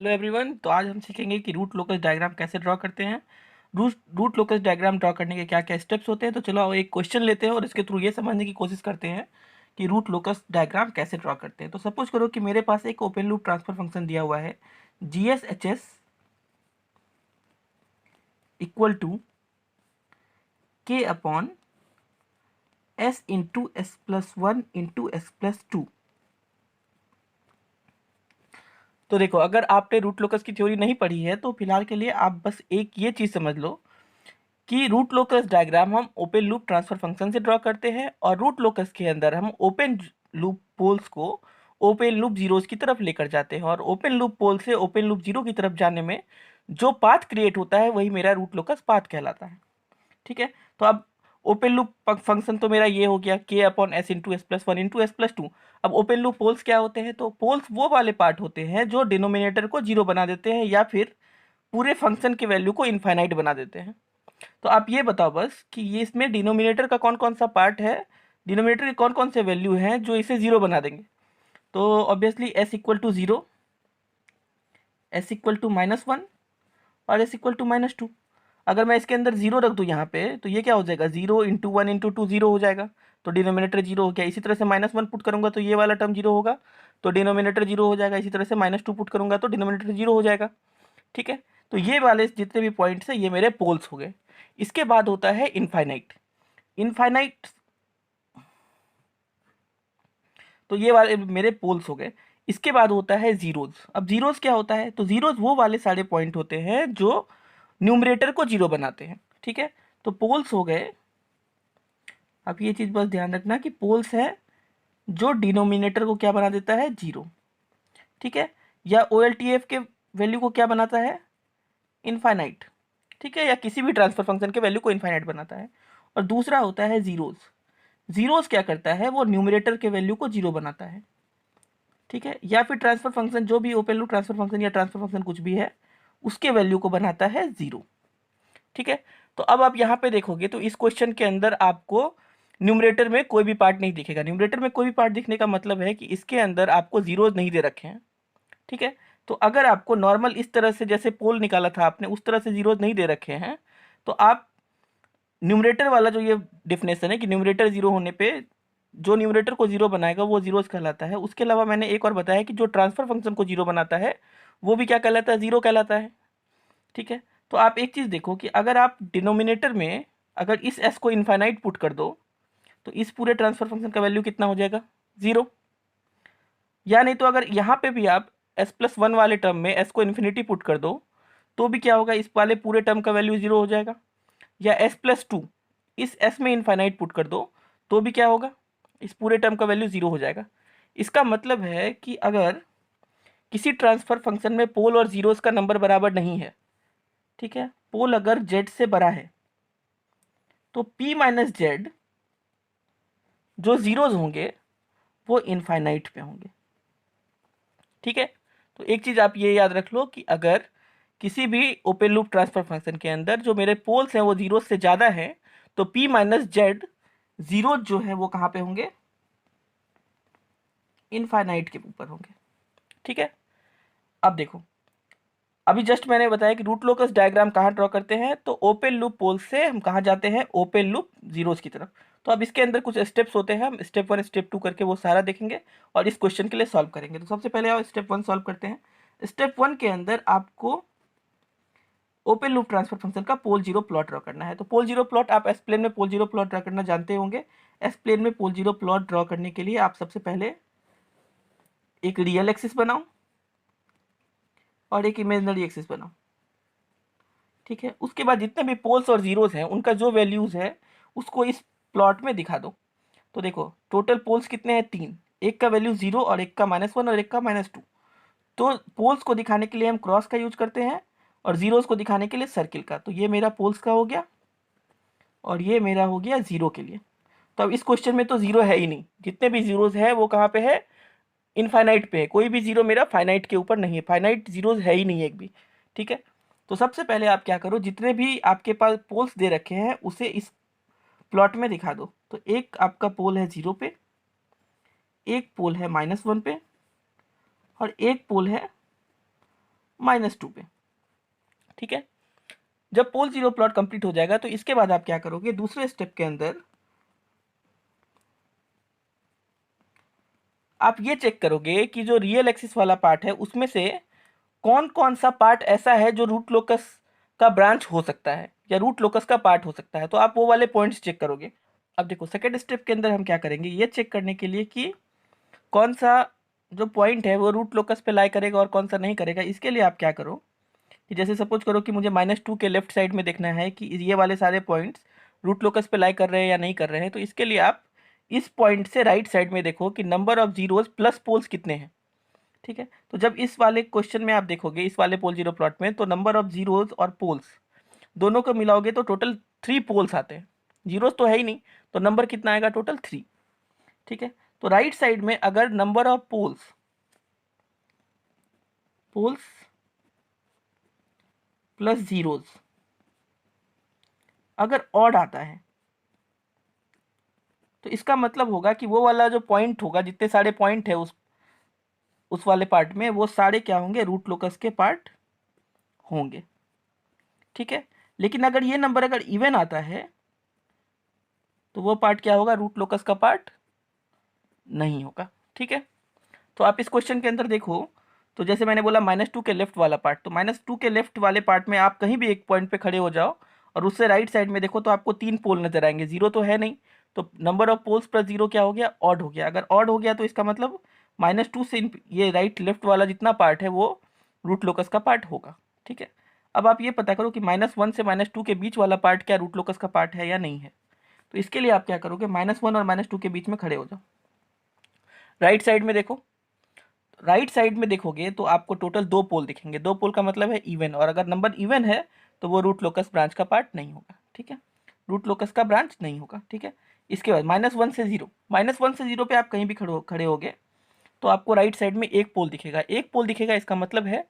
Hello everyone. तो आज हम सीखेंगे कि रूट लोकस डायग्राम कैसे ड्रॉ करते हैं। रूट लोकस डायग्राम ड्रॉ करने के क्या क्या स्टेप्स होते हैं। तो चलो एक क्वेश्चन लेते हैं और इसके थ्रू ये समझने की कोशिश करते हैं कि रूट लोकस डायग्राम कैसे ड्रॉ करते हैं। तो सपोज करो कि मेरे पास एक ओपन लूप ट्रांसफर फंक्शन दिया हुआ है GSHS equal to K upon S into S plus one into S plus two. तो देखो, अगर आपने रूट लोकस की थ्योरी नहीं पढ़ी है तो फिलहाल के लिए आप बस एक ये चीज़ समझ लो कि रूट लोकस डायग्राम हम ओपन लूप ट्रांसफर फंक्शन से ड्रॉ करते हैं और रूट लोकस के अंदर हम ओपन लूप पोल्स को ओपन लूप जीरोस की तरफ लेकर जाते हैं और ओपन लूप पोल से ओपन लूप जीरो की तरफ जाने में जो पाथ क्रिएट होता है वही मेरा रूट लोकस पाथ कहलाता है। ठीक है। तो अब ओपन लूप फंक्शन तो मेरा ये हो गया के upon S into S plus one into S plus to. अब ओपन लूप पोल्स क्या होते हैं? तो पोल्स वो वाले पार्ट होते हैं जो डिनोमिनेटर को जीरो बना देते हैं या फिर पूरे फंक्शन के वैल्यू को इनफाइनाइट बना देते हैं। तो आप ये बताओ बस कि ये इसमें डिनोमिनेटर का कौन कौन सा पार्ट है, डिनोमिनेटर के कौन कौन से वैल्यू हैं जो इसे जीरो बना देंगे। तो obviously S equal to zero, S equal to minus one और S equal to minus two. अगर मैं इसके अंदर जीरो रख दूं यहाँ पे तो ये क्या हो जाएगा, zero into one into two zero हो जाएगा। तो डिनोमिनेटर जीरो हो गया। इसी तरह से माइनस वन पुट करूंगा तो ये वाला टर्म जीरो होगा, तो डिनोमिनेटर जीरो हो जाएगा। इसी तरह से माइनस टू पुट करूंगा तो डिनोमिनेटर जीरो हो जाएगा। ठीक है। तो ये वाले जितने भी पॉइंट्स हैं ये मेरे पोल्स हो गए। इसके बाद होता है इनफाइनाइट। इनफाइनाइट, तो ये वाले मेरे पोल्स हो गए। इसके बाद होता है जीरोज। अब जीरोज क्या होता है? तो जीरोज वो वाले सारे पॉइंट होते हैं जो न्यूमरेटर को जीरो बनाते हैं। ठीक है। तो पोल्स हो गए। अब ये चीज बस ध्यान रखना कि पोल्स है जो डिनोमिनेटर को क्या बना देता है, जीरो। ठीक है। या OLTF के वैल्यू को क्या बनाता है, इनफाइनाइट। ठीक है। या किसी भी ट्रांसफर फंक्शन के वैल्यू को इनफाइनाइट बनाता है। और दूसरा होता है जीरोज। जीरोज क्या करता है? वो न्यूमरेटर के वैल्यू को जीरो बनाता है। ठीक है। या फिर ट्रांसफर फंक्शन, जो भी ओपन लूप ट्रांसफर फंक्शन या ट्रांसफर फंक्शन कुछ भी है, उसके वैल्यू को बनाता है जीरो। ठीक है। तो अब आप यहाँ पे देखोगे तो इस क्वेश्चन के अंदर आपको न्यूमरेटर में कोई भी पार्ट नहीं दिखेगा। न्यूमरेटर में कोई भी पार्ट दिखने का मतलब है कि इसके अंदर आपको जीरोज नहीं दे रखे हैं। ठीक है। तो अगर आपको नॉर्मल इस तरह से जैसे पोल निकाला था आपने उस तरह से जीरोज नहीं दे रखे हैं तो आप न्यूमरेटर वाला जो ये डिफिनेशन है कि न्यूमरेटर जीरो होने पे जो न्यूमरेटर को जीरो बनाएगा वो जीरोस कहलाता है। उसके अलावा मैंने एक और बताया कि जो ट्रांसफर फंक्शन को जीरो बनाता है वो भी क्या कहलाता है, जीरो कहलाता है। ठीक है। तो आप एक चीज देखो कि अगर आप डिनोमिनेटर में अगर इस एस को इनफाइनाइट पुट कर दो तो इस पूरे ट्रांसफर फंक्शन का वैल्यू कितना हो जाएगा, जीरो। या नहीं तो अगर यहाँ पे भी आप एस प्लस वन वाले टर्म में एस को इन्फिनिटी पुट कर दो तो भी क्या होगा, इस वाले पूरे टर्म का वैल्यू जीरो हो जाएगा। या एस प्लस टू, इस एस में इनफाइनाइट पुट कर दो तो भी क्या होगा, इस पूरे टर्म का वैल्यू जीरो हो जाएगा। इसका मतलब है कि अगर किसी ट्रांसफर फंक्शन में पोल और जीरोस का नंबर बराबर नहीं है, ठीक है, पोल अगर जेड से बड़ा है तो पी माइनस जेड जो जीरोज होंगे वो इनफाइनाइट पे होंगे। ठीक है। तो एक चीज आप ये याद रख लो कि अगर किसी भी ओपन लूप ट्रांसफर फंक्शन के अंदर जो मेरे पोल्स हैं वो जीरो से ज्यादा है तो पी माइनस जेड जीरो जो है वो कहाँ पे होंगे, इनफाइनाइट के ऊपर होंगे। ठीक है। अब देखो, अभी जस्ट मैंने बताया कि रूट लोकस डायग्राम कहाँ ड्रॉ करते हैं, तो ओपन लूप पोल से हम कहाँ जाते हैं, ओपन लूप जीरोस की तरफ। तो अब इसके अंदर कुछ स्टेप्स होते हैं, हम स्टेप वन स्टेप टू करके वो सारा देखेंगे और इस क्वेश्चन के लिए सॉल्व करेंगे। तो सबसे पहले आप स्टेप वन सॉल्व करते हैं। स्टेप वन के अंदर आपको ओपन लूप ट्रांसफर फंक्शन का पोल जीरो प्लॉट ड्रॉ करना है। तो पोल जीरो प्लॉट आप एस प्लेन में पोल जीरो प्लॉट ड्रॉ करना जानते होंगे। एस प्लेन में पोल जीरो प्लॉट ड्रॉ करने के लिए आप सबसे पहले एक रियल एक्सिस बनाओ और एक इमेजिनरी एक्सिस बनाओ। ठीक है। उसके बाद जितने भी पोल्स और जीरोस हैं उनका जो वैल्यूज है उसको इस प्लॉट में दिखा दो। तो देखो टोटल पोल्स कितने हैं, तीन। एक का वैल्यू जीरो और एक का माइनस वन और एक का माइनस टू। तो पोल्स को दिखाने के लिए हम क्रॉस का यूज करते हैं और जीरोस को दिखाने के लिए सर्किल का। तो ये मेरा पोल्स का हो गया और ये मेरा हो गया जीरो के लिए। तो अब इस क्वेश्चन में तो जीरो है ही नहीं, जितने भी जीरोस है वो कहाँ पे है, इनफाइनाइट पे है। कोई भी जीरो मेरा फाइनाइट के ऊपर नहीं है, फाइनाइट जीरोस है ही नहीं एक भी। ठीक है। तो सबसे पहले आप क्या करो, जितने भी आपके पास पोल्स दे रखे हैं उसे इस प्लॉट में दिखा दो। तो एक आपका पोल है जीरो पे, एक पोल है माइनस वन पे और एक पोल है -2 पे। ठीक है, जब पोल जीरो प्लॉट कंप्लीट हो जाएगा तो इसके बाद आप क्या करोगे, दूसरे स्टेप के अंदर आप ये चेक करोगे कि जो रियल एक्सिस वाला पार्ट है उसमें से कौन कौन सा पार्ट ऐसा है जो रूट लोकस का ब्रांच हो सकता है या रूट लोकस का पार्ट हो सकता है, तो आप वो वाले पॉइंट्स चेक करोगे। अब देखो सेकेंड स्टेप के अंदर हम क्या करेंगे, ये चेक करने के लिए कि कौन सा जो पॉइंट है वो रूट लोकस पे लाई करेगा और कौन सा नहीं करेगा। इसके लिए आप क्या करो कि जैसे सपोज करो कि मुझे -2 के लेफ्ट साइड में देखना है कि ये वाले सारे पॉइंट्स रूट लोकस पे लाई कर रहे हैं या नहीं कर रहे हैं, तो इसके लिए आप इस पॉइंट से राइट साइड में देखो कि number of zeros plus poles कितने हैं। ठीक है, तो जब इस वाले क्वेश्चन में आप देखोगे इस वाले पोल जीरो प्लॉट में, तो नंबर ऑफ जीरोज और पोल्स दोनों को मिलाओगे तो टोटल 3 पोल्स आते हैं। जीरोज तो है ही नहीं, तो नंबर कितना आएगा, टोटल 3। ठीक है, तो राइट साइड में अगर number of poles poles plus zeros अगर ऑड आता है तो इसका मतलब होगा कि वो वाला जो पॉइंट होगा, जितने सारे पॉइंट है उस वाले पार्ट में, वो सारे क्या होंगे, रूट लोकस के पार्ट होंगे। ठीक है, लेकिन अगर ये नंबर अगर इवन आता है तो वो पार्ट क्या होगा, रूट लोकस का पार्ट नहीं होगा। ठीक है, तो आप इस क्वेश्चन के अंदर देखो, तो जैसे मैंने बोला -2 के लेफ्ट वाला पार्ट, तो -2 के लेफ्ट वाले पार्ट में आप कहीं भी एक पॉइंट पे खड़े हो जाओ और उससे राइट साइड में देखो तो आपको 3 पोल नजर आएंगे, जीरो तो है नहीं, तो number of poles plus zero क्या हो गया, ऑड हो गया। अगर ऑड हो गया तो इसका मतलब -2 से ये राइट लेफ्ट वाला जितना पार्ट है वो रूट लोकस का पार्ट होगा। ठीक है, अब आप ये पता करो कि -1 से -2 के बीच वाला पार्ट क्या रूट लोकस का पार्ट है या नहीं है। तो इसके लिए आप क्या करोगे, -1 और -2 के बीच में खड़े हो जाओ, राइट साइड में देखो। राइट साइड में देखोगे तो आपको टोटल 2 पोल दिखेंगे, 2 पोल का मतलब है इवन, और अगर नंबर इवन है तो वो रूट लोकस ब्रांच का पार्ट नहीं होगा। ठीक है, रूट लोकस का ब्रांच नहीं होगा। ठीक है, इसके बाद -1 से 0, -1 से 0 पे आप कहीं भी खड़े होगे तो आपको राइट साइड में एक पोल दिखेगा, एक पोल दिखेगा, इसका मतलब है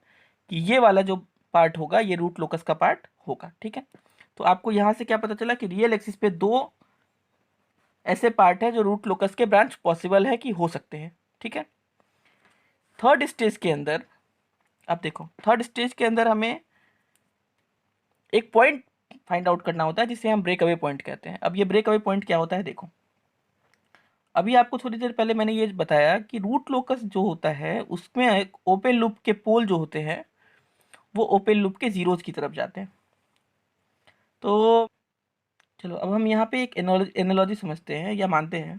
कि ये वाला जो पार्ट होगा ये रूट लोकस का पार्ट होगा। ठीक है, तो आपको यहाँ से क्या पता चला कि रियल एक्सिस पे 2 ऐसे पार्ट है जो रूट लोकस के ब्रांच पॉसिबल है कि हो सकते हैं। ठीक है, थर्ड स्टेज के अंदर अब देखो, थर्ड स्टेज के अंदर हमें एक पॉइंट फाइंड आउट करना होता है जिसे हम ब्रेक अवे पॉइंट कहते हैं। अब ये ब्रेक अवे पॉइंट क्या होता है, देखो अभी आपको थोड़ी देर पहले मैंने ये बताया कि रूट लोकस जो होता है उसमें एक ओपन लूप के पोल जो होते हैं वो ओपन लूप के जीरोज की तरफ जाते हैं। तो चलो अब हम यहाँ पे एक एनालॉजी समझते हैं या मानते हैं।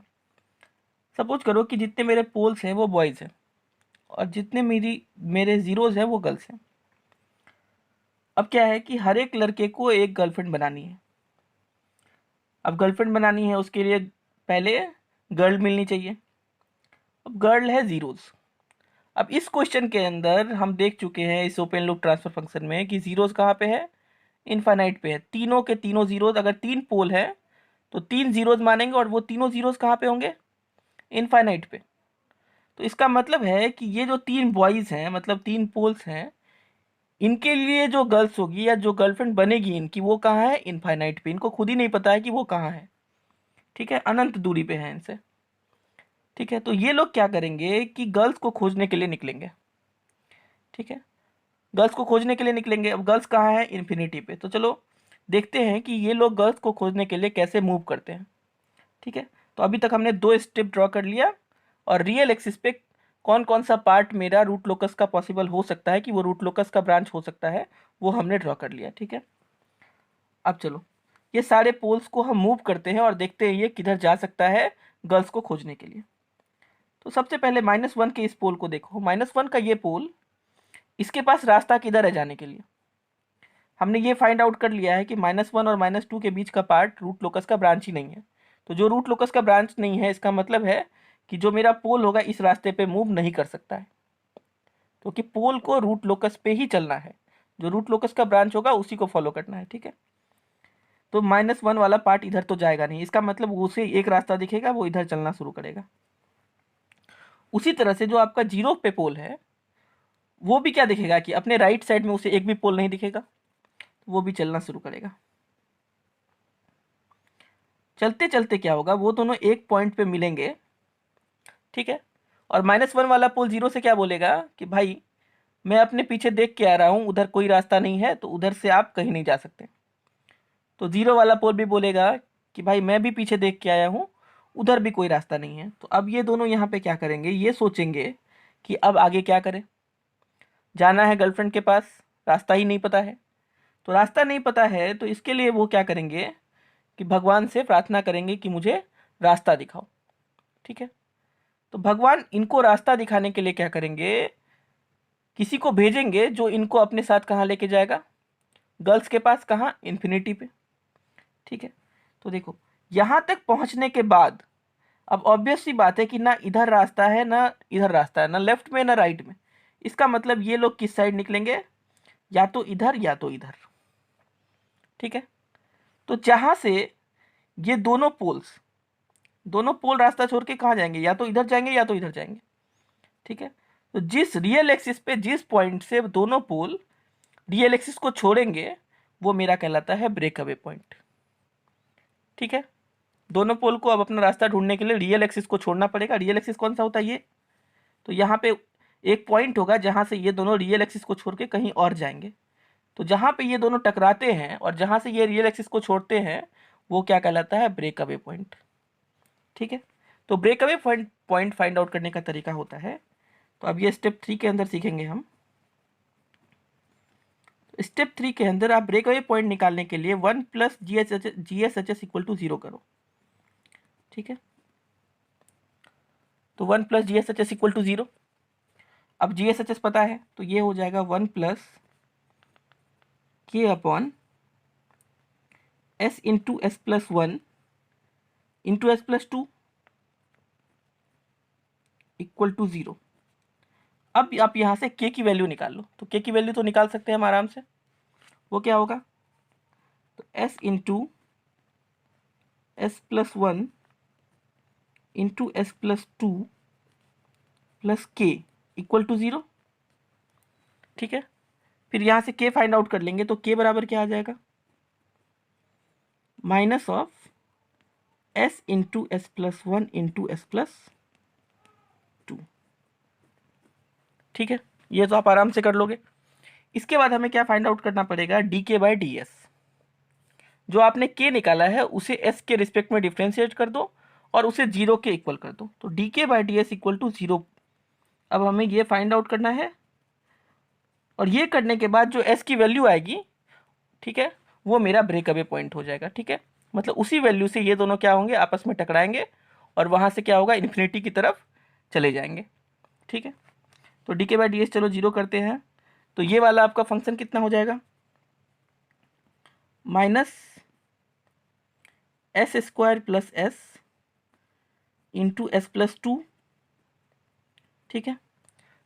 सपोज करो कि जितने मेरे पोल्स हैं वो बॉयज़ हैं और जितने मेरे जीरोज हैं वो गर्ल्स हैं। अब क्या है कि हर एक लड़के को एक गर्लफ्रेंड बनानी है। अब गर्लफ्रेंड बनानी है उसके लिए पहले गर्ल मिलनी चाहिए। अब गर्ल है जीरोज। अब इस क्वेश्चन के अंदर हम देख चुके हैं इस ओपन लूप ट्रांसफर फंक्शन में कि जीरोज कहाँ पे है, इनफाइनाइट पे है। तीनों के तीनों जीरोज, अगर 3 पोल है तो 3 जीरोज मानेंगे और वो तीनों जीरोज कहाँ पे होंगे, इनफाइनाइट पे। तो इसका मतलब है कि ये जो 3 बॉयज़ हैं, मतलब 3 पोल्स हैं, इनके लिए जो गर्ल्स होगी या जो गर्लफ्रेंड बनेगी इनकी, वो कहाँ है, इनफाइनाइट पे। इनको खुद ही नहीं पता है कि वो कहाँ है। ठीक है, अनंत दूरी पे है इनसे। ठीक है, तो ये लोग क्या करेंगे कि गर्ल्स को खोजने के लिए निकलेंगे। ठीक है, गर्ल्स को खोजने के लिए निकलेंगे। अब गर्ल्स कहाँ है, इन्फिनिटी पे। तो चलो देखते हैं कि ये लोग गर्ल्स को खोजने के लिए कैसे मूव करते हैं। ठीक है, तो अभी तक हमने 2 स्टेप ड्रॉ कर लिया और रियल एक्सिस पे कौन कौन सा पार्ट मेरा रूट लोकस का पॉसिबल हो सकता है कि वो रूट लोकस का ब्रांच हो सकता है, वो हमने ड्रॉ कर लिया। ठीक है, अब चलो ये सारे पोल्स को हम मूव करते हैं और देखते हैं ये किधर जा सकता है गर्ल्स को खोजने के लिए। तो सबसे पहले -1 के इस पोल को देखो, -1 का ये पोल, इसके पास रास्ता किधर है जाने के लिए। हमने ये फाइंड आउट कर लिया है कि -1 और -2 के बीच का पार्ट रूट लोकस का ब्रांच ही नहीं है। तो जो रूट लोकस का ब्रांच नहीं है इसका मतलब है कि जो मेरा पोल होगा इस रास्ते पे मूव नहीं कर सकता है, क्योंकि पोल को रूट लोकस पे ही चलना है। जो रूट लोकस का ब्रांच होगा उसी को फॉलो करना है। ठीक है, तो -1 वाला पार्ट इधर तो जाएगा नहीं, इसका मतलब उसे एक रास्ता दिखेगा, वो इधर चलना शुरू करेगा। उसी तरह से जो आपका जीरो पे पोल है वो भी क्या दिखेगा कि अपने राइट साइड में उसे एक भी पोल नहीं दिखेगा, वो भी चलना शुरू करेगा। चलते चलते क्या होगा, वो दोनों एक पॉइंट पे मिलेंगे। ठीक है, और -1 वाला पोल जीरो से क्या बोलेगा कि भाई मैं अपने पीछे देख के आ रहा हूँ, उधर कोई रास्ता नहीं है, तो उधर से आप कहीं नहीं जा सकते। तो जीरो वाला पोल भी बोलेगा कि भाई मैं भी पीछे देख के आया हूँ, उधर भी कोई रास्ता नहीं है। तो अब ये दोनों यहाँ पे क्या करेंगे, ये सोचेंगे कि अब आगे क्या करें। जाना है गर्लफ्रेंड के पास, रास्ता ही नहीं पता है। तो रास्ता नहीं पता है तो इसके लिए वो क्या करेंगे कि भगवान से प्रार्थना करेंगे कि मुझे रास्ता दिखाओ। ठीक है, तो भगवान इनको रास्ता दिखाने के लिए क्या करेंगे, किसी को भेजेंगे जो इनको अपने साथ कहाँ लेके जाएगा, गर्ल्स के पास, कहाँ, इन्फिनिटी पे। ठीक है, तो देखो यहाँ तक पहुँचने के बाद अब ऑब्वियस सी बात है कि ना इधर रास्ता है ना इधर रास्ता है, ना लेफ्ट में ना राइट में। इसका मतलब ये लोग किस साइड निकलेंगे, या तो इधर या तो इधर। ठीक है, तो जहाँ से ये दोनों पोल रास्ता छोड़ के कहाँ जाएंगे, या तो इधर जाएंगे या तो इधर जाएंगे। ठीक है, तो जिस रियल एक्सिस पे, जिस पॉइंट से दोनों पोल रियल एक्सिस को छोड़ेंगे, वो मेरा कहलाता है ब्रेक अवे पॉइंट। ठीक है, दोनों पोल को अब अपना रास्ता ढूंढने के लिए रियल एक्सिस को छोड़ना पड़ेगा। रियल एक्सिस कौन सा होता है, ये। तो यहाँ पे एक पॉइंट होगा जहाँ से ये दोनों रियल एक्सिस को छोड़ के कहीं और जाएंगे। तो जहाँ पे ये दोनों टकराते हैं और जहाँ से ये रियल एक्सिस को छोड़ते हैं, वो क्या कहलाता है, ब्रेक अवे पॉइंट। ठीक है, तो break away point find out करने का तरीका होता है। तो अब ये स्टेप 3 के अंदर सीखेंगे हम। स्टेप 3 के अंदर आप ब्रेक अवे पॉइंट निकालने के लिए 1 प्लस GSHS इक्वल टू 0 करो। ठीक है, तो 1 प्लस GSHS इक्वल टू 0। अब GSHS पता है तो ये हो जाएगा 1 plus K upon S into S plus 1 into S plus 2 equal to 0। अब आप यहाँ से K की वैल्यू निकाल लो। तो K की वैल्यू तो निकाल सकते हैं हम आराम से। वो क्या होगा, तो S into S plus 1 into S plus 2 plus K equal to 0। ठीक है, फिर यहाँ से K फाइंड आउट कर लेंगे। तो K बराबर क्या आ जाएगा, minus of S into S plus 1 into S plus 2। ठीक है, ये तो आप आराम से कर लोगे। इसके बाद हमें क्या फाइंड आउट करना पड़ेगा, DK बाई DS। जो आपने K निकाला है उसे S के रिस्पेक्ट में डिफ्रेंशिएट कर दो और उसे 0 के इक्वल कर दो। तो DK by DS equal to 0। अब हमें ये फाइंड आउट करना है, और ये करने के बाद जो S की वैल्यू आएगी, ठीक है, वो मेरा ब्रेक अवे पॉइंट हो जाएगा। ठीक है, मतलब उसी वैल्यू से ये दोनों क्या होंगे, आपस में टकराएंगे और वहाँ से क्या होगा, इन्फिनिटी की तरफ चले जाएंगे। ठीक है, तो DK बाई DS चलो 0 करते हैं। तो ये वाला आपका फंक्शन कितना हो जाएगा, minus S² plus S into S plus 2। ठीक है,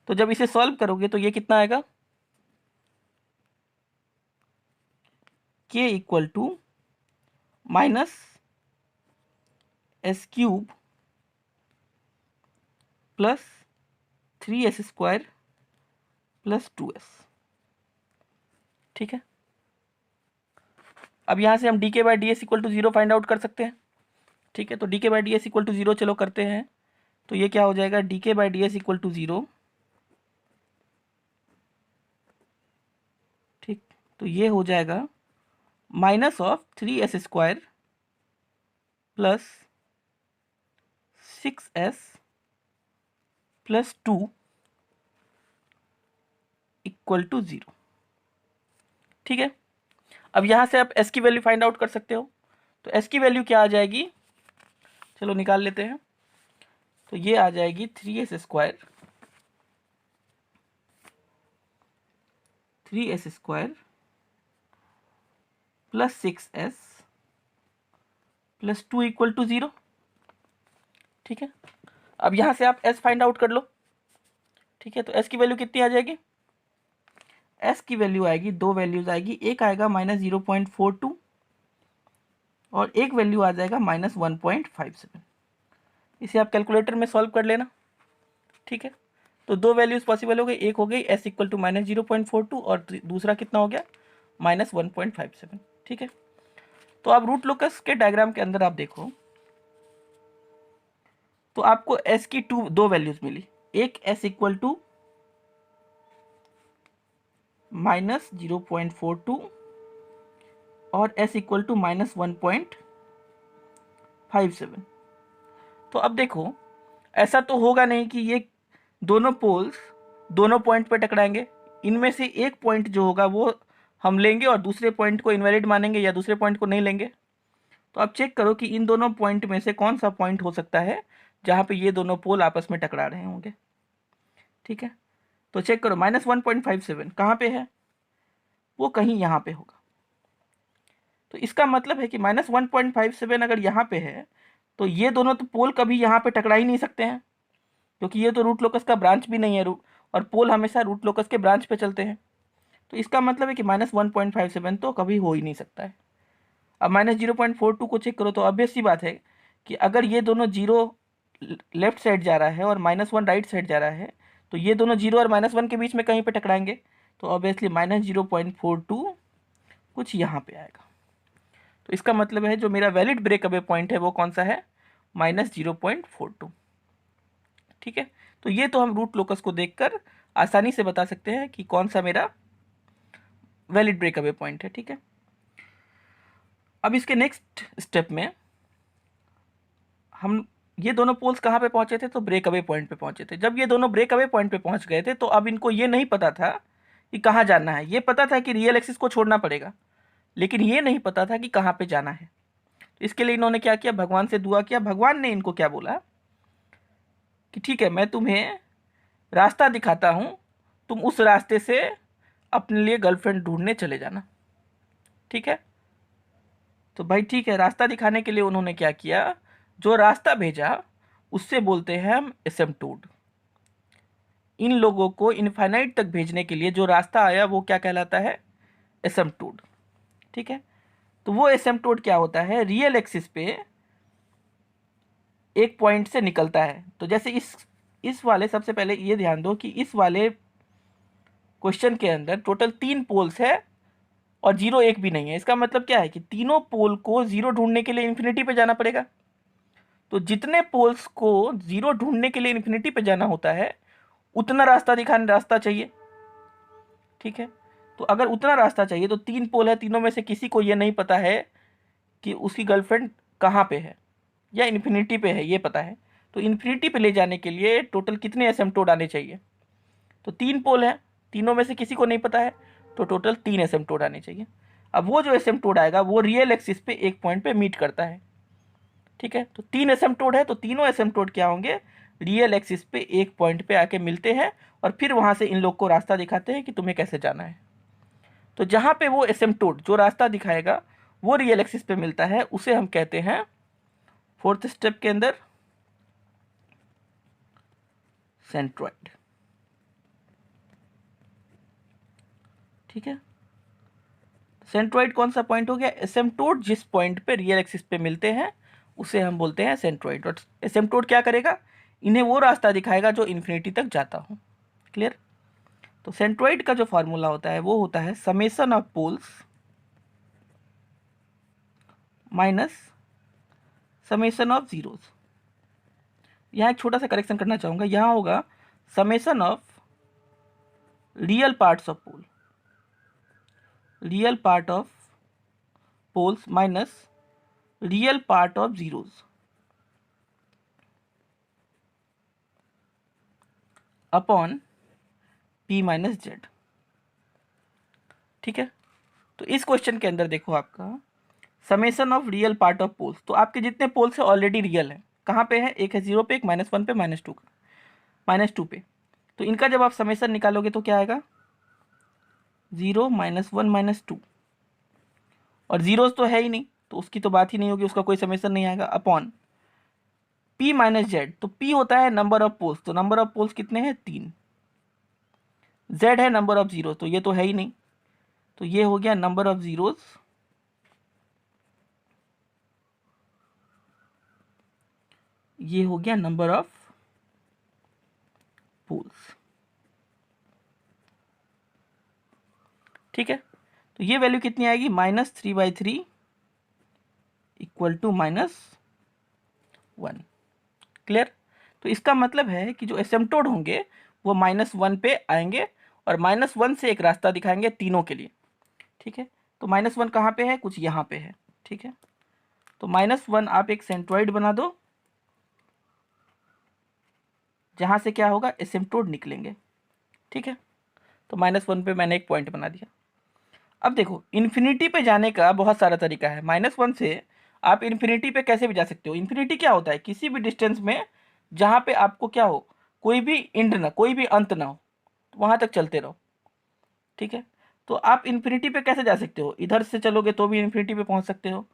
तो जब इसे सॉल्व करोगे तो ये कितना आएगा, K equal to minus S³ plus 3S² plus 2S। ठीक है, अब यहाँ से हम DK by DS equal to 0 find out कर सकते हैं। ठीक है, तो DK by DS equal to 0 चलो करते हैं। तो ये क्या हो जाएगा, DK by DS equal to 0। ठीक, तो ये हो जाएगा minus of 3S² plus 6S plus 2 equal to 0। ठीक है, अब यहाँ से आप S की वैल्यू फाइंड आउट कर सकते हो। तो S की वैल्यू क्या आ जाएगी, चलो निकाल लेते हैं। तो ये आ जाएगी 3S² plus 6S plus 2 equal to 0। ठीक है, अब यहाँ से आप S फाइंड आउट कर लो। ठीक है, तो S की वैल्यू कितनी आ जाएगी, S की वैल्यू आएगी, दो वैल्यूज आएगी, एक आएगा -0.42 और एक वैल्यू आ जाएगा -1.57। इसे आप कैलकुलेटर में सॉल्व कर लेना। ठीक है, तो दो वैल्यूज पॉसिबल हो गई, एक हो गई S इक्वल टू -0.42 और दूसरा कितना हो गया, -1.57। ठीक है, तो आप रूट लोकस के डायग्राम के अंदर आप देखो तो आपको S की दो वैल्यूज मिली। एक S इक्वल टू -0.42 और s इक्वल टू -1.57। तो अब देखो, ऐसा तो होगा नहीं कि ये दोनों पोल्स दोनों पॉइंट पे टकराएंगे। इनमें से एक पॉइंट जो होगा वो हम लेंगे और दूसरे पॉइंट को इनवैलिड मानेंगे, या दूसरे पॉइंट को नहीं लेंगे। तो अब चेक करो कि इन दोनों पॉइंट में से कौन सा पॉइंट हो सकता है जहाँ पे ये दोनों पोल आपस में टकरा रहे होंगे। ठीक है, तो चेक करो, -1.57 कहाँ पे है, वो कहीं यहाँ पे होगा। तो इसका मतलब है कि -1.57 अगर यहाँ पे है तो ये दोनों तो पोल कभी यहाँ पे टकरा ही नहीं सकते हैं, क्योंकि ये तो रूट लोकस का ब्रांच भी नहीं है, और पोल हमेशा रूट लोकस के ब्रांच पे चलते हैं। तो इसका मतलब है कि -1.57 तो कभी हो ही नहीं सकता है। अब -0.42 को चेक करो, तो ऑब्वियस सी बात है कि अगर ये दोनों जीरो लेफ्ट साइड जा रहा है और -1 राइट साइड जा रहा है, तो ये दोनों जीरो और -1 के बीच में कहीं पे टकराएंगे। तो ऑब्वियसली -0.42 कुछ यहाँ पे आएगा। तो इसका मतलब है जो मेरा वैलिड ब्रेक अवे पॉइंट है वो कौन सा है, -0.42। ठीक है, तो ये तो हम रूट लोकस को देखकर आसानी से बता सकते हैं कि कौन सा मेरा वैलिड ब्रेक अवे पॉइंट है। ठीक है, अब इसके नेक्स्ट स्टेप में हम ये दोनों पोल्स कहाँ पे पहुंचे थे, तो ब्रेक अवे पॉइंट पे पहुंचे थे। जब ये दोनों ब्रेक अवे पॉइंट पे पहुंच गए थे तो अब इनको ये नहीं पता था कि कहाँ जाना है। ये पता था कि रियल एक्सिस को छोड़ना पड़ेगा, लेकिन ये नहीं पता था कि कहाँ पे जाना है। तो इसके लिए इन्होंने क्या किया, भगवान से दुआ किया। भगवान ने इनको क्या बोला कि ठीक है, मैं तुम्हें रास्ता दिखाता हूँ, तुम उस रास्ते से अपने लिए गर्लफ्रेंड ढूंढने चले जाना। ठीक है, तो भाई ठीक है, रास्ता दिखाने के लिए उन्होंने क्या किया, जो रास्ता भेजा उससे बोलते हैं हम एसिम्प्टोट। इन लोगों को इनफाइनाइट तक भेजने के लिए जो रास्ता आया वो क्या कहलाता है, एसिम्प्टोट। ठीक है, तो वो एसिम्प्टोट क्या होता है, रियल एक्सिस पे एक पॉइंट से निकलता है। तो जैसे इस वाले, सबसे पहले ये ध्यान दो कि इस वाले क्वेश्चन के अंदर टोटल 3 पोल्स है और 0 एक भी नहीं है। इसका मतलब क्या है कि तीनों पोल को 0 ढूंढने के लिए इन्फिनिटी पे जाना पड़ेगा। तो जितने पोल्स को 0 ढूंढने के लिए इन्फिनिटी पे जाना होता है उतना रास्ता चाहिए। ठीक है, तो अगर उतना रास्ता चाहिए तो 3 पोल है, तीनों में से किसी को ये नहीं पता है कि उसकी गर्लफ्रेंड कहाँ पे है या इन्फिनिटी पे है, ये पता है। तो इन्फिनिटी पे ले जाने के लिए टोटल कितने एसिम्प्टोट आने चाहिए, तो 3 पोल है, तीनों में से किसी को नहीं पता है, तो टोटल 3 एसिम्प्टोट आने चाहिए। अब वो जो एसिम्प्टोट आएगा वो रियल एक्सिस पे एक पॉइंट पे मीट करता है। ठीक है, तो 3 एसिम्प्टोट है, तो तीनों एसिम्प्टोट क्या होंगे, रियल एक्सिस पे एक पॉइंट पे आके मिलते हैं और फिर वहाँ से इन लोग को रास्ता दिखाते हैं कि तुम्हें कैसे जाना है। तो जहाँ पे वो एसिम्प्टोट जो रास्ता दिखाएगा वो रियल एक्सिस पे मिलता है, उसे हम कहते हैं फोर्थ स्टेप के अंदर सेंट्रॉइड। ठीक है, सेंट्रॉइड कौन सा पॉइंट हो गया, एसिम्प्टोट जिस पॉइंट पे रियल एक्सिस पे मिलते हैं उसे हम बोलते हैं सेंट्रॉइड। और एसिम्प्टोट क्या करेगा, इन्हें वो रास्ता दिखाएगा जो इन्फिनिटी तक जाता हो। क्लियर, तो सेंट्रॉइड का जो फॉर्मूला होता है वो होता है summation of poles minus summation of zeros. यहाँ एक छोटा सा करेक्शन करना चाहूँगा, यहाँ होगा summation of real parts of pole, real part of poles minus real part of zeros upon p minus Z. ठीक है, तो इस क्वेश्चन के अंदर देखो आपका summation of real part of poles, तो आपके जितने पोल्स है ऑलरेडी रियल है, कहाँ पे है, एक है 0 पे, एक -1 पे, -2 पे। तो इनका जब आप समेशन निकालोगे तो क्या आएगा, 0 -1 -2, और जीरोस तो है ही नहीं तो उसकी तो बात ही नहीं होगी, उसका कोई समेशन नहीं आएगा, अपॉन p माइनस जेड। तो p होता है नंबर ऑफ पोल्स, तो नंबर ऑफ पोल्स कितने हैं, 3। z है नंबर ऑफ जीरो, तो ये तो है ही नहीं, तो ये हो गया नंबर ऑफ जीरोस ये हो गया नंबर ऑफ पोल्स। ठीक है, तो ये वैल्यू कितनी आएगी, -3/3 इक्वल टू -1। क्लियर, तो इसका मतलब है कि जो एसिम्प्टोट होंगे वो -1 पे आएंगे और -1 से एक रास्ता दिखाएंगे तीनों के लिए, ठीक है। तो -1 कहाँ पे है, कुछ यहाँ पे है, ठीक है। तो -1 आप एक सेंट्रॉइड बना दो जहाँ से क्या होगा, एसिम्प्टोट निकलेंगे, ठीक है। तो -1 पे मैंने एक पॉइंट बना दिया। अब देखो इन्फिनिटी पे जाने का बहुत सारा तरीका है। -1 से आप इन्फिनिटी पे कैसे भी जा सकते हो। इन्फिनिटी क्या होता है, किसी भी डिस्टेंस में जहाँ पे आपको क्या हो, कोई भी एंड ना, कोई भी अंत ना हो, वहाँ तक चलते रहो, ठीक है। तो आप इन्फिनिटी पे कैसे जा सकते हो, इधर से चलोगे तो भी इन्फिनिटी पे पहुँच सकते हो,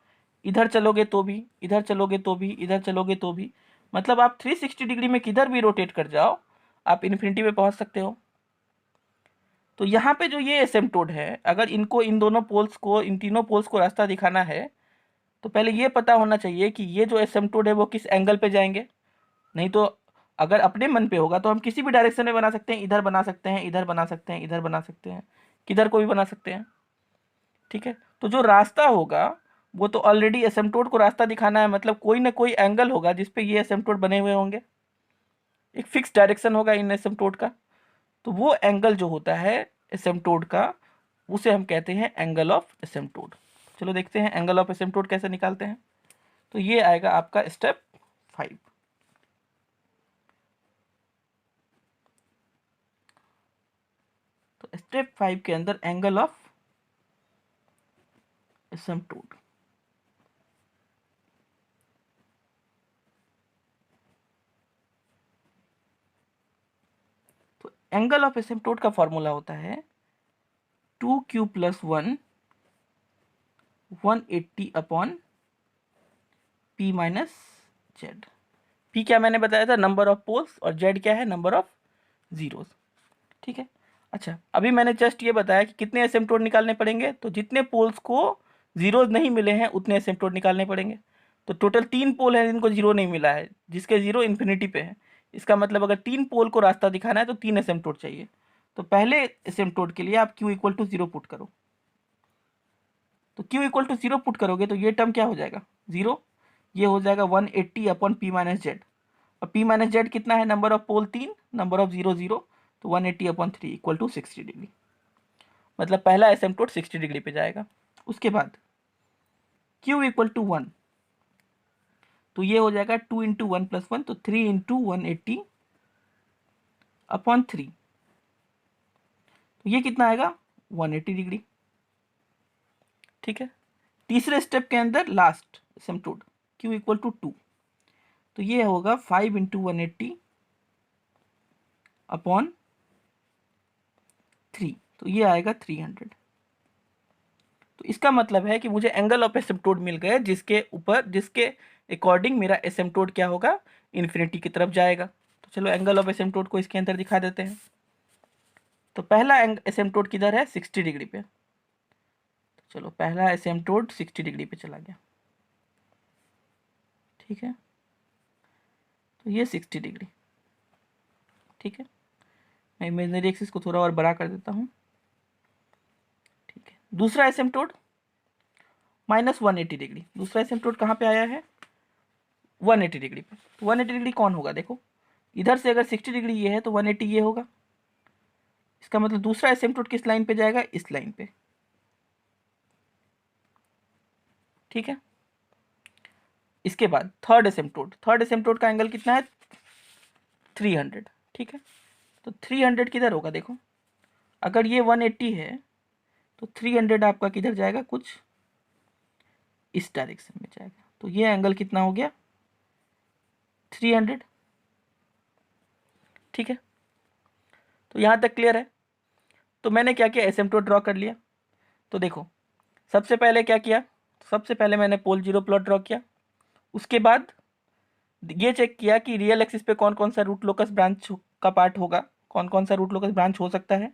इधर चलोगे तो भी, इधर चलोगे तो भी, इधर चलोगे तो भी, मतलब आप 360 डिग्री में किधर भी रोटेट कर जाओ आप इन्फिनिटी पे पहुँच सकते हो। तो यहाँ पे जो ये एसिम्प्टोट है, अगर इनको, इन दोनों पोल्स को, इन तीनों पोल्स को रास्ता दिखाना है तो पहले ये पता होना चाहिए कि ये जो एसिम्प्टोट है वो किस एंगल पे जाएंगे। नहीं तो अगर अपने मन पे होगा तो हम किसी भी डायरेक्शन में बना सकते हैं, इधर बना सकते हैं, इधर बना सकते हैं, इधर बना सकते हैं, किधर को भी बना सकते हैं, ठीक है। तो जो रास्ता होगा वो तो ऑलरेडी एसिम्प्टोट को रास्ता दिखाना है, मतलब कोई ना कोई एंगल होगा जिसपे ये एसिम्प्टोट बने हुए होंगे, एक फिक्स डायरेक्शन होगा इन एसिम्प्टोट का। तो वो एंगल जो होता है एसिम्प्टोट का, उसे हम कहते हैं एंगल ऑफ एसिम्प्टोट। चलो देखते हैं एंगल ऑफ एसिम्प्टोट कैसे निकालते हैं। तो ये आएगा आपका स्टेप 5। तो स्टेप 5 के अंदर एंगल ऑफ एसिम्प्टोट, तो एंगल ऑफ एसिम्प्टोट का फॉर्मूला होता है 2q + 1 180 upon p - z। p क्या मैंने बताया था, नंबर ऑफ पोल्स, और z क्या है, नंबर ऑफ जीरोस, ठीक है। अच्छा अभी मैंने जस्ट ये बताया कि कितने एसिम्प्टोट निकालने पड़ेंगे, तो जितने पोल्स को जीरोज नहीं मिले हैं उतने एसिम्प्टोट निकालने पड़ेंगे। तो टोटल 3 पोल हैं जिनको जीरो नहीं मिला है, जिसके जीरो इन्फिनिटी पे है। इसका मतलब अगर 3 पोल को रास्ता दिखाना है तो 3 एसिम्प्टोट चाहिए। तो पहले एसिम्प्टोट के लिए आप q = 0 पुट करो। तो q = 0 पुट करोगे तो ये टर्म क्या हो जाएगा, 0। ये हो जाएगा 180 अपॉन p - z। और p - z कितना है, number of pole 3, number of 0 0। तो 180 अपॉन 3 = 60 डिग्री। मतलब पहला एसिम्प्टोट 60 डिग्री पे जाएगा। उसके बाद q = 1, तो ये हो जाएगा 2 × 1 + 1, तो 3 × 180 अपॉन 3। तो ये कितना आएगा, 180 डिग्री, ठीक है। तीसरे स्टेप के अंदर लास्ट एसिम्प्टोट q = 2, तो ये होगा 5 × 180 अपॉन 3, तो ये आएगा 300। तो इसका मतलब है कि मुझे एंगल ऑफ एसिम्प्टोट मिल गया जिसके ऊपर, जिसके अकॉर्डिंग मेरा एसिम्प्टोट क्या होगा, इन्फिनिटी की तरफ जाएगा। तो चलो एंगल ऑफ एसिम्प्टोट को इसके अंदर दिखा देते हैं। तो पहला एसिम्प्टोट किधर है, 60 डिग्री पे। तो चलो पहला एसिम्प्टोट 60 डिग्री पे चला गया, ठीक है। तो ये 60 डिग्री, ठीक है। मैं इमेजिनरी एक्सिस को थोड़ा और बड़ा कर देता हूँ, ठीक है। दूसरा एसिम्प्टोट -180 डिग्री। दूसरा एसिम्प्टोट कहाँ पे आया है, 180 डिग्री पे। तो 180 डिग्री कौन होगा, देखो इधर से अगर 60 डिग्री ये है तो 180 ये होगा। इसका मतलब दूसरा एसिम्प्टोट किस लाइन पे जाएगा, इस लाइन पे, ठीक है। इसके बाद थर्ड एसिम्प्टोट का एंगल कितना है, 300, ठीक है। तो 300 किधर होगा, देखो अगर ये 180 है तो 300 आपका किधर जाएगा, कुछ इस डायरेक्शन में जाएगा। तो ये एंगल कितना हो गया, 300, ठीक है। तो यहाँ तक क्लियर है। तो मैंने क्या किया, एसिम्प्टोट ड्रॉ कर लिया। तो देखो सबसे पहले क्या किया, सबसे पहले मैंने पोल जीरो प्लॉट ड्रॉ किया। उसके बाद ये चेक किया कि रियल एक्सिस पे कौन कौन सा रूट लोकस ब्रांच का पार्ट होगा, कौन कौन सा रूट लोकस ब्रांच हो सकता है।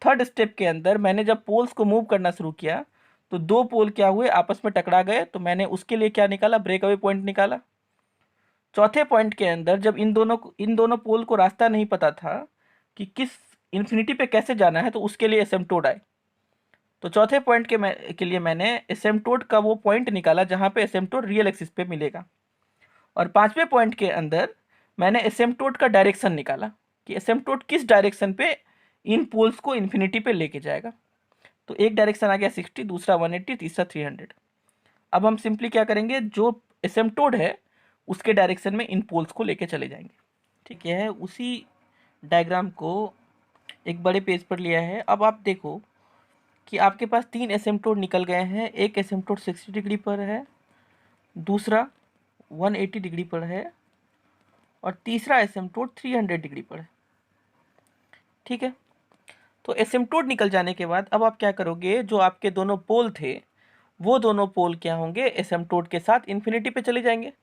थर्ड स्टेप के अंदर मैंने जब पोल्स को मूव करना शुरू किया तो दो पोल क्या हुए, आपस में टकरा गए, तो मैंने उसके लिए क्या निकाला, ब्रेक अवे पॉइंट निकाला। चौथे पॉइंट के अंदर जब इन दोनों पोल को रास्ता नहीं पता था कि किस इन्फिनिटी पे कैसे जाना है, तो उसके लिए एसिम्प्टोट आए। तो चौथे पॉइंट के लिए मैंने एसिम्प्टोट का वो पॉइंट निकाला जहाँ पे एसिम्प्टोट रियल एक्सिस पे मिलेगा। और पांचवें पॉइंट के अंदर मैंने एसिम्प्टोट का डायरेक्शन निकाला कि एसिम्प्टोट किस डायरेक्शन पे इन पोल्स को इन्फिनिटी पे लेके जाएगा। तो एक डायरेक्शन आ गया 60, दूसरा 180, तीसरा 300। अब हम सिंपली क्या करेंगे, जो एसिम्पटोड है उसके डायरेक्शन में इन पोल्स को लेके चले जाएंगे। ठीक है, उसी डायग्राम को एक बड़े पेज पर लिया है। अब आप देखो कि आपके पास 3 एसिम्पटोड निकल गए हैं। एक एसिम्पटोड 60 डिग्री पर है, दूसरा 180 डिग्री पर है, और तीसरा एसिम्पटोड 300 डिग्री पर है। ठीक है, तो एसिम्पटोड निकल जाने के बाद अब आप क्या करोगे, जो आपके दोनों पोल थे वो दोनों पोल क्या होंगे, एसिम्पटोड के साथ इन्फिनिटी पे चले जाएंगे।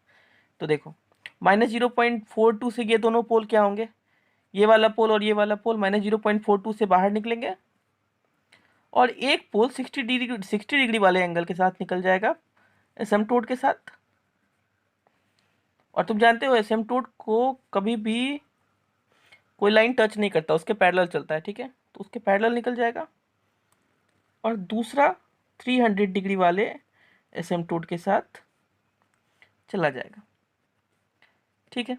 तो देखो -0.42 से ये दोनों पोल क्या होंगे, ये वाला पोल और ये वाला पोल -0.42 से बाहर निकलेंगे, और एक पोल 60 डिग्री वाले एंगल के साथ निकल जाएगा एसिम्पटोड के साथ। और तुम जानते हो एसिम्पटोड को कभी भी कोई लाइन टच नहीं करता, उसके पैरेलल चलता है। ठीक है, तो उसके पैरेलल निकल जाएगा, और दूसरा 300 डिग्री वाले एसिम्पटोड के साथ चला जाएगा। ठीक है,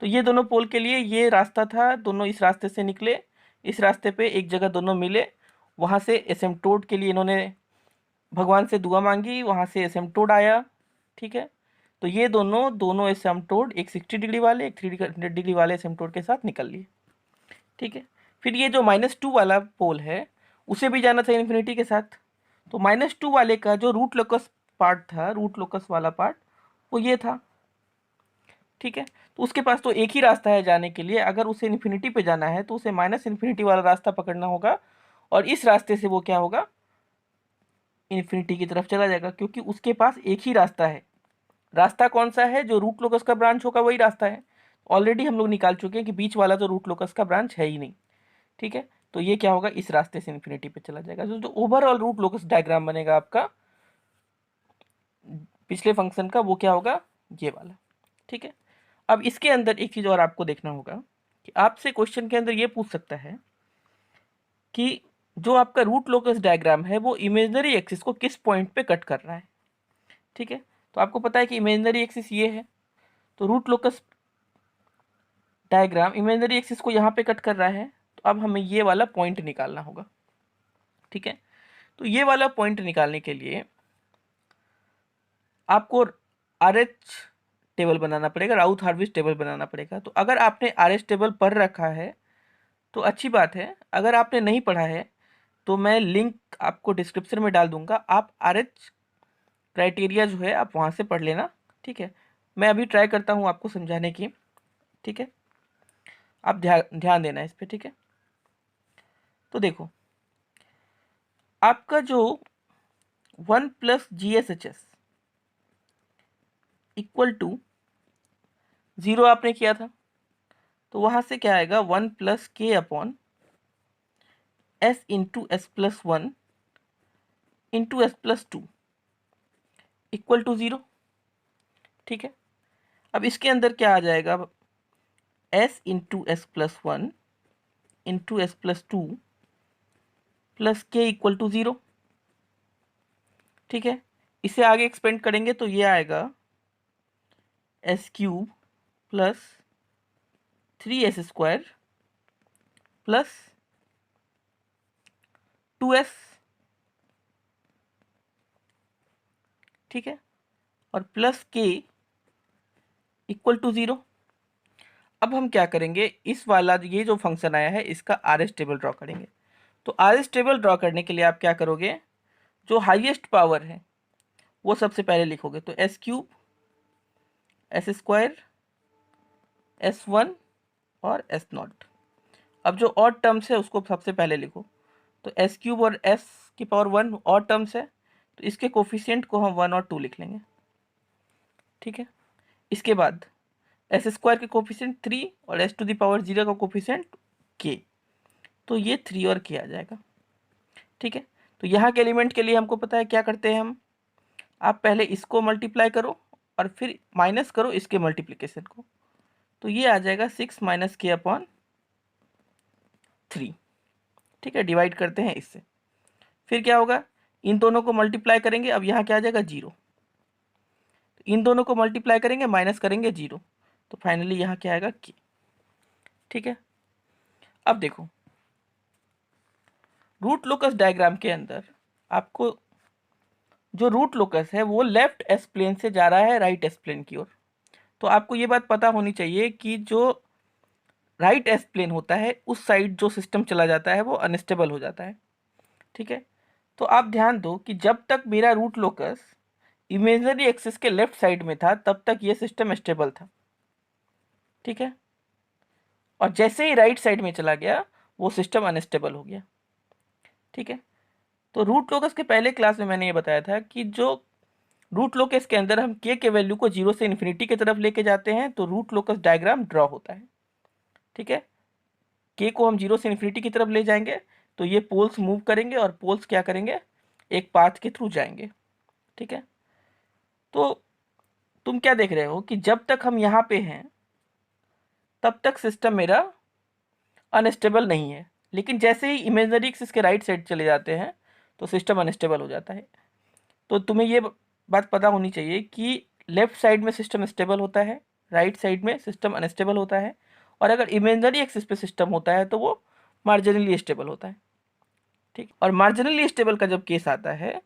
तो ये दोनों पोल के लिए ये रास्ता था, दोनों इस रास्ते से निकले, इस रास्ते पे एक जगह दोनों मिले, वहाँ से एसिम्पटोड के लिए इन्होंने भगवान से दुआ मांगी, वहाँ से एसिम्पटोड आया। ठीक है, तो ये दोनों एसिम्पटोड, एक 60 डिग्री वाले, एक 300 डिग्री वाले एसिम्पटोड के साथ निकल लिए। ठीक है, फिर ये जो -2 वाला पोल है उसे भी जाना था इन्फिनिटी के साथ। तो -2 वाले का जो रूट लोकस पार्ट था, रूट लोकस वाला पार्ट, वो ये था। ठीक है, तो उसके पास तो एक ही रास्ता है जाने के लिए। अगर उसे इन्फिनिटी पे जाना है तो उसे -इन्फिनिटी वाला रास्ता पकड़ना होगा, और इस रास्ते से वो क्या होगा, इन्फिनिटी की तरफ चला जाएगा, क्योंकि उसके पास एक ही रास्ता है। रास्ता कौन सा है, जो रूट लोकस का ब्रांच होगा वही रास्ता है। ऑलरेडी हम लोग निकाल चुके हैं कि बीच वाला तो रूट लोकस का ब्रांच है ही नहीं। ठीक है, तो ये क्या होगा, इस रास्ते से इन्फिनिटी पे चला जाएगा। जो ओवरऑल रूट लोकस डायग्राम बनेगा आपका पिछले फंक्शन का, वो क्या होगा, ये वाला। ठीक है, अब इसके अंदर एक चीज़ और आपको देखना होगा कि आपसे क्वेश्चन के अंदर ये पूछ सकता है कि जो आपका रूट लोकस डायग्राम है वो इमेजिनरी एक्सिस को किस पॉइंट पे कट कर रहा है। ठीक है, तो आपको पता है कि इमेजिनरी एक्सिस ये है, तो root locus diagram imaginary axis को यहाँ पे कट कर रहा है, तो अब हमें ये वाला पॉइंट निकालना होगा। ठीक है, तो ये वाला पॉइंट निकालने के लिए आपको RH टेबल बनाना पड़ेगा, राउथ हार्विस टेबल बनाना पड़ेगा। तो अगर आपने RH टेबल पढ़ रखा है तो अच्छी बात है, अगर आपने नहीं पढ़ा है तो मैं लिंक आपको डिस्क्रिप्शन में डाल दूंगा, आप RH क्राइटेरिया जो है आप वहाँ से पढ़ लेना। ठीक है, मैं अभी ट्राई करता हूँ आपको समझाने की। ठीक है, आप ध्यान देना इस पर। ठीक है, तो देखो आपका जो 1 + GSHS = 0 आपने किया था, तो वहाँ से क्या आएगा, 1 + K/S × S+1 × S+2 = 0। ठीक है, अब इसके अंदर क्या आ जाएगा, S × S+1 × S+2 + K = 0। ठीक है, इसे आगे एक्सपेंड करेंगे तो ये आएगा S³ + 3S² + 2S। ठीक है, और +K = 0। अब हम क्या करेंगे, इस वाला ये जो फंक्शन आया है इसका RH टेबल ड्रॉ करेंगे। तो RH टेबल ड्रॉ करने के लिए आप क्या करोगे, जो हाईएस्ट पावर है वो सबसे पहले लिखोगे। तो S³ S², S1 और S0। अब जो ऑड टर्म्स है उसको सबसे पहले लिखो। तो S³ और S⁻1 ऑड टर्म्स है, तो इसके कोफिशिएंट को हम 1 और 2 लिख लेंगे। ठीक है, इसके बाद S² के कोफिशिएंट 3 और S⁻0 का कोफिशिएंट K, तो ये 3 और K आ जाएगा। ठीक है, तो यहाँ के एलिमेंट के लिए हमको पता है क्या करते हैं हम, आप पहले इसको मल्टीप्लाई करो और फिर माइनस करो इसके मल्टीप्लिकेशन को, तो ये आ जाएगा 6 - K/3। ठीक है, डिवाइड करते हैं इससे, फिर क्या होगा, इन दोनों को मल्टीप्लाई करेंगे, अब यहाँ क्या आ जाएगा 0, इन दोनों को मल्टीप्लाई करेंगे माइनस करेंगे 0, तो फाइनली यहाँ क्या आएगा K। ठीक है, अब देखो रूट लोकस डायग्राम के अंदर आपको जो रूट लोकस है वो लेफ्ट एस प्लेन से जा रहा है राइट एस प्लेन की ओर। तो आपको ये बात पता होनी चाहिए कि जो राइट एस प्लेन होता है उस साइड जो सिस्टम चला जाता है वो अनस्टेबल हो जाता है। ठीक है, तो आप ध्यान दो कि जब तक मेरा रूट लोकस इमेजिनरी एक्सिस के लेफ्ट साइड में था तब तक ये सिस्टम स्टेबल था। ठीक है, और जैसे ही राइट साइड में चला गया वो सिस्टम अनस्टेबल हो गया। ठीक है, तो रूट लोकस के पहले क्लास में मैंने ये बताया था कि जो रूट लोकस के अंदर हम के वैल्यू को 0 से इन्फिनिटी की तरफ लेके जाते हैं तो रूट लोकस डायग्राम ड्रॉ होता है। ठीक है, के को हम 0 से इन्फिनिटी की तरफ ले जाएंगे तो ये पोल्स मूव करेंगे और पोल्स क्या करेंगे, एक पाथ के थ्रू जाएंगे। ठीक है, तो तुम क्या देख रहे हो कि जब तक हम यहाँ पे हैं तब तक सिस्टम मेरा अनस्टेबल नहीं है, लेकिन जैसे ही इमेजिनरी एक्सिस के राइट साइड चले जाते हैं तो सिस्टम अनस्टेबल हो जाता है। तो तुम्हें ये बात पता होनी चाहिए कि लेफ्ट साइड में सिस्टम स्टेबल होता है, राइट साइड में सिस्टम अनस्टेबल होता है, और अगर इमेजिनरी एक्सिस पे सिस्टम होता है तो वो मार्जिनली स्टेबल होता है। ठीक, और मार्जिनली स्टेबल का जब केस आता है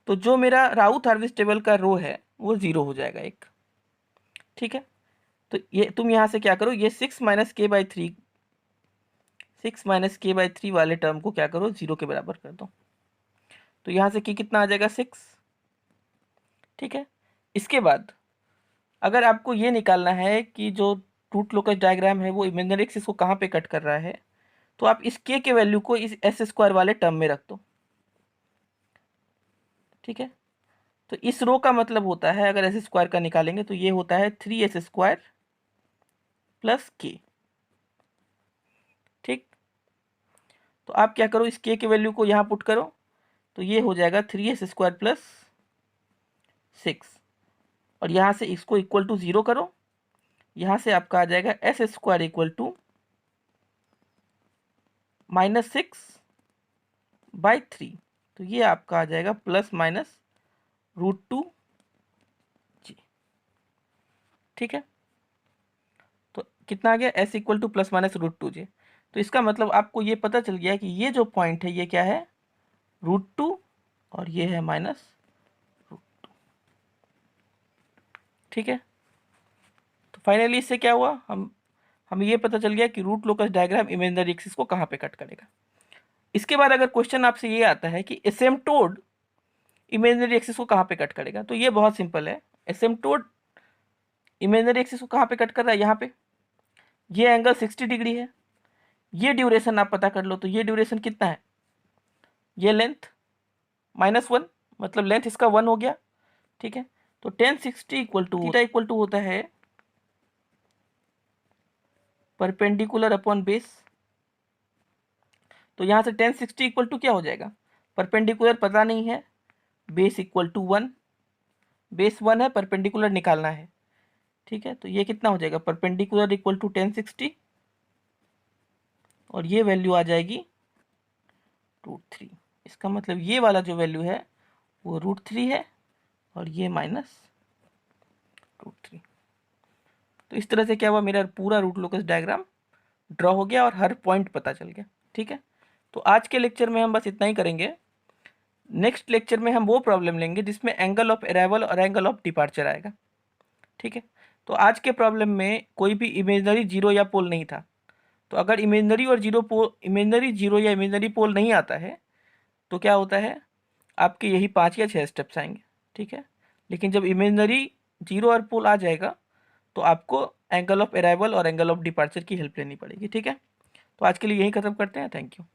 तो जो मेरा राउथ हार्वेस्टेबल का रो है वो 0 हो जाएगा एक। ठीक है, तो ये तुम यहाँ से क्या करो, ये 6 माइनस के बाई थ्री वाले टर्म को क्या करो, 0 के बराबर कर दो। तो यहाँ से कितना आ जाएगा, 6। ठीक है, इसके बाद अगर आपको ये निकालना है कि जो रूट लोकस डायग्राम है वो इमेजिनरी एक्सिस को कहाँ पे कट कर रहा है, तो आप इस के वैल्यू को इस एस स्क्वायर वाले टर्म में रख दो। ठीक है, तो इस रो का मतलब होता है, अगर एस स्क्वायर का निकालेंगे तो ये होता है 3s स्क्वायर प्लस के। ठीक, तो आप क्या करो, इस के वैल्यू को यहाँ पुट करो तो ये हो जाएगा 3s स्क्वायर प्लस 6, और यहाँ से इसको इक्वल टू 0 करो, यहाँ से आपका आ जाएगा एस स्क्वायर इक्वल टू -6/3। तो ये आपका आ जाएगा प्लस माइनस √2 जी। ठीक है, तो कितना आ गया, S equal two plus minus √2 जी। तो इसका मतलब आपको ये पता चल गया कि ये जो पॉइंट है ये क्या है, √2, और ये है -√2। ठीक है, तो फाइनली इससे क्या हुआ, हमें ये पता चल गया कि root locus diagram imaginary axis को कहाँ पे कट करेगा। इसके बाद अगर क्वेश्चन आपसे ये आता है कि एसिम्पटोड इमेजिनरी एक्सिस को कहाँ पे कट करेगा, तो ये बहुत सिंपल है। एसिम्पटोड इमेजिनरी एक्सिस को कहाँ पे कट कर रहा है, यहाँ पे ये एंगल 60 डिग्री है। ये ड्यूरेशन आप पता कर लो, तो ये ड्यूरेशन कितना है, ये लेंथ -1, मतलब लेंथ इसका 1 हो गया। ठीक है, तो 1060 इक्वल टू होता है परपेंडिकुलर अपॉन बेस। तो यहाँ से 1060 इक्वल टू क्या हो जाएगा, परपेंडिकुलर पता नहीं है, बेस इक्वल टू 1, बेस 1 है, परपेंडिकुलर निकालना है। ठीक है, तो ये कितना हो जाएगा, परपेंडिकुलर इक्वल टू 1060, और ये वैल्यू आ जाएगी √3। इसका मतलब ये वाला जो वैल्यू है वो √3 है, और ये -√3। तो इस तरह से क्या हुआ, मेरा पूरा रूट लोकस डायग्राम ड्रॉ हो गया और हर पॉइंट पता चल गया। ठीक है, तो आज के लेक्चर में हम बस इतना ही करेंगे। नेक्स्ट लेक्चर में हम वो प्रॉब्लम लेंगे जिसमें एंगल ऑफ अराइवल और एंगल ऑफ डिपार्चर आएगा। ठीक है, तो आज के प्रॉब्लम में कोई भी इमेजिनरी जीरो या पोल नहीं था। तो अगर इमेजिनरी जीरो या इमेजिनरी पोल नहीं आता है तो क्या होता है, आपके यही 5 या 6 स्टेप्स आएंगे। ठीक है, लेकिन जब इमेजिनरी जीरो और पोल आ जाएगा तो आपको एंगल ऑफ अराइवल और एंगल ऑफ डिपार्चर की हेल्प लेनी पड़ेगी। ठीक है, तो आज के लिए यही खत्म करते हैं। Thank you.